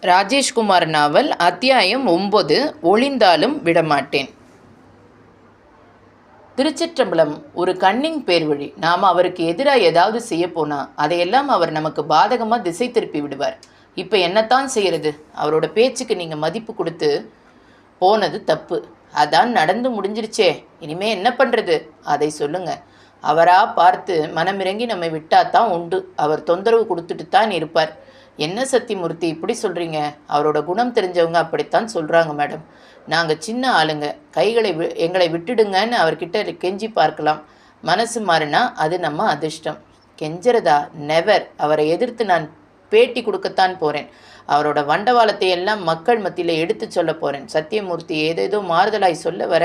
ராஜேஷ்குமார் நாவல் அத்தியாயம் 9 ஒளிந்தாலும் விடமாட்டேன். திருச்சிற்றம்பலம் ஒரு கண்ணிங் பேர்வழி. நாம் அவருக்கு எதிராக ஏதாவது செய்ய போனால் அதையெல்லாம் அவர் நமக்கு பாதகமாக திசை திருப்பி விடுவார். இப்போ என்னத்தான் செய்கிறது? அவரோட பேச்சுக்கு நீங்கள் மதிப்பு கொடுத்து போனது தப்பு. அதான் நடந்து முடிஞ்சிருச்சே, இனிமே என்ன பண்ணுறது? அதை சொல்லுங்க. அவராக பார்த்து மனமிறங்கி நம்மை விட்டாதான் உண்டு. அவர் தொந்தரவு கொடுத்துட்டு தான் இருப்பார். என்ன சத்தியமூர்த்தி இப்படி சொல்கிறீங்க? அவரோட குணம் தெரிஞ்சவங்க அப்படித்தான் சொல்கிறாங்க மேடம். நாங்கள் சின்ன ஆளுங்க, எங்களை விட்டுடுங்கன்னு அவர்கிட்ட கெஞ்சி பார்க்கலாம். மனசு மாறினா அது நம்ம அதிர்ஷ்டம். கெஞ்சறதா? நெவர். அவரை எதிர்த்து நான் பேட்டி கொடுக்கத்தான் போகிறேன். அவரோட வண்டவாளத்தை எல்லாம் மக்கள் மத்தியில் எடுத்து சொல்ல போகிறேன். சத்தியமூர்த்தி ஏதேதோ மாறுதலாய் சொல்ல வர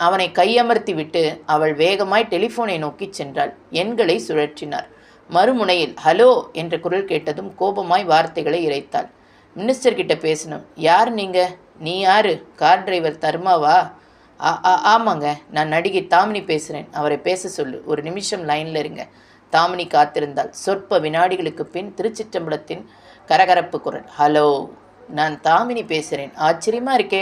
அவனை கையமர்த்தி விட்டு அவள் வேகமாய் டெலிஃபோனை நோக்கி சென்றாள். எண்களை சுழற்றினார். மறுமுனையில் ஹலோ என்ற குரல் கேட்டதும் கோபமாய் வார்த்தைகளை இறைத்தாள். மினிஸ்டர் கிட்ட பேசணும். யார் நீங்கள்? நீ யாரு? கார் டிரைவர் தர்மாவா? ஆமாங்க, நான் நடிகை தாமினி பேசுகிறேன். அவரை பேச சொல்லு. ஒரு நிமிஷம் லைனில் இருங்க. தாமினி காத்திருந்தாள். சொற்ப வினாடிகளுக்கு பின் திருச்சிற்றம்பலத்தின் கரகரப்பு குரல். ஹலோ, நான் தாமினி பேசுகிறேன். ஆச்சரியமாக இருக்கே.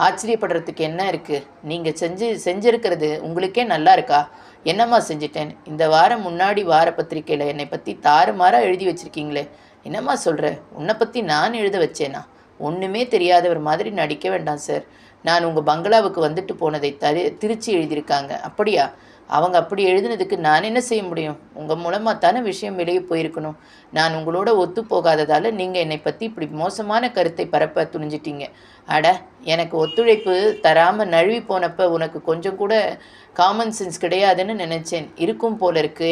ஆச்சரியப்படுறதுக்கு என்ன இருக்குது? நீங்கள் செஞ்சிருக்கிறது உங்களுக்கே நல்லா இருக்கா? என்னம்மா செஞ்சிட்டேன்? இந்த வாரம் முன்னாடி வார பத்திரிக்கையில் என்னை பற்றி தாறுமாறாக எழுதி வச்சுருக்கீங்களே, என்னம்மா சொல்கிற? உன்னை பற்றி நான் எழுத வச்சேனா? ஒன்றுமே தெரியாதவர் மாதிரி நடிக்க வேண்டாம் சார். நான் உங்கள் பங்களாவுக்கு வந்துட்டு போனதை திருச்சி எழுதியிருக்காங்க. அப்படியா? அவங்க அப்படி எழுதினதுக்கு நான் என்ன செய்ய முடியும்? உங்கள் மூலமாக தானே விஷயம் வெளியே போயிருக்கணும். நான் உங்களோட ஒத்து போகாததால் நீங்கள் என்னை பற்றி இப்படி மோசமான கருத்தை பரப்ப துணிஞ்சிட்டீங்க. அட, எனக்கு ஒத்துழைப்பு தராமல் நழுவி போனப்போ உனக்கு கொஞ்சம் கூட காமன் சென்ஸ் கிடையாதுன்னு நினச்சேன். இருக்கும் போல இருக்கு.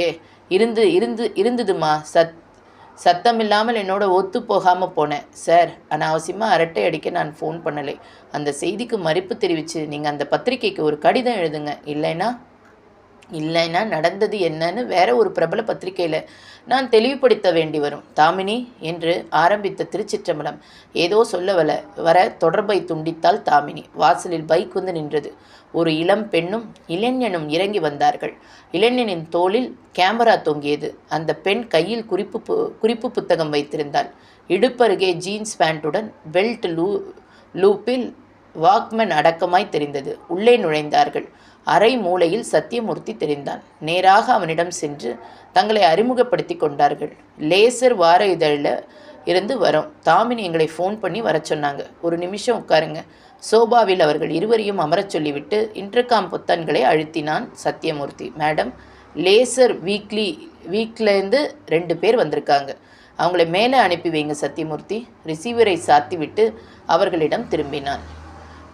இருந்ததுமா. சத்தம் இல்லாமல் என்னோட ஒத்து போகாமல் போனேன். சார், அனாவசியமாக அரட்டை அடிக்க நான் ஃபோன் பண்ணலை. அந்த செய்திக்கு மறுப்பு தெரிவித்து நீங்கள் அந்த பத்திரிகைக்கு ஒரு கடிதம் எழுதுங்க. இல்லைன்னா நடந்தது என்னன்னு வேற ஒரு பிரபல பத்திரிகையில் நான் தெளிவுபடுத்த வேண்டி வரும். தாமினி என்று ஆரம்பித்த திருச்சிற்றம்பலம் ஏதோ சொல்ல வர தொடர்பை துண்டித்தாள் தாமினி. வாசலில் பைக் வந்து நின்றது. ஒரு இளம் பெண்ணும் இளைஞனும் இறங்கி வந்தார்கள். இளைஞனின் தோளில் கேமரா தொங்கியது. அந்த பெண் கையில் குறிப்பு புத்தகம் வைத்திருந்தாள். இடுப்பருகே ஜீன்ஸ் பேண்ட்டுடன் பெல்ட் லூப்பில் வாக்மேன் அடக்கமாய் தெரிந்தது. உள்ளே நுழைந்தார்கள். அரை மூலையில் சத்தியமூர்த்தி தெரிந்தான். நேராக அவனிடம் சென்று தங்களை அறிமுகப்படுத்தி கொண்டார்கள். லேசர் வார இதழில் இருந்து வரோம். தாமினி எங்களை ஃபோன் பண்ணி வர சொன்னாங்க. ஒரு நிமிஷம் உட்காருங்க. சோபாவில் அவர்கள் இருவரையும் அமரச் சொல்லிவிட்டு இன்டர்காம் பொத்தான்களை அழுத்தினான் சத்தியமூர்த்தி. மேடம், லேசர் வீக்லேருந்து 2 பேர் வந்திருக்காங்க. அவங்கள மேலே அனுப்பி வைங்க சத்தியமூர்த்தி. ரிசீவரை சாத்திவிட்டு அவர்களிடம் திரும்பினான்.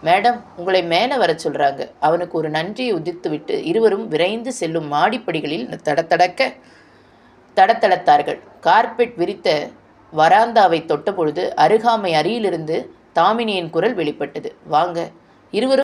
மேடம், உங்களை மேலே வர சொல்கிறாங்க. அவனுக்கு ஒரு நன்றியை உதித்துவிட்டு இருவரும் விரைந்து செல்லும் மாடிப்படிகளில் தடத்தளத்தார்கள். கார்பெட் விரித்த வராந்தாவை தொட்டபொழுது அருகாமை அருகிலிருந்து தாமினியின் குரல் வெளிப்பட்டது. வாங்க. இருவரும்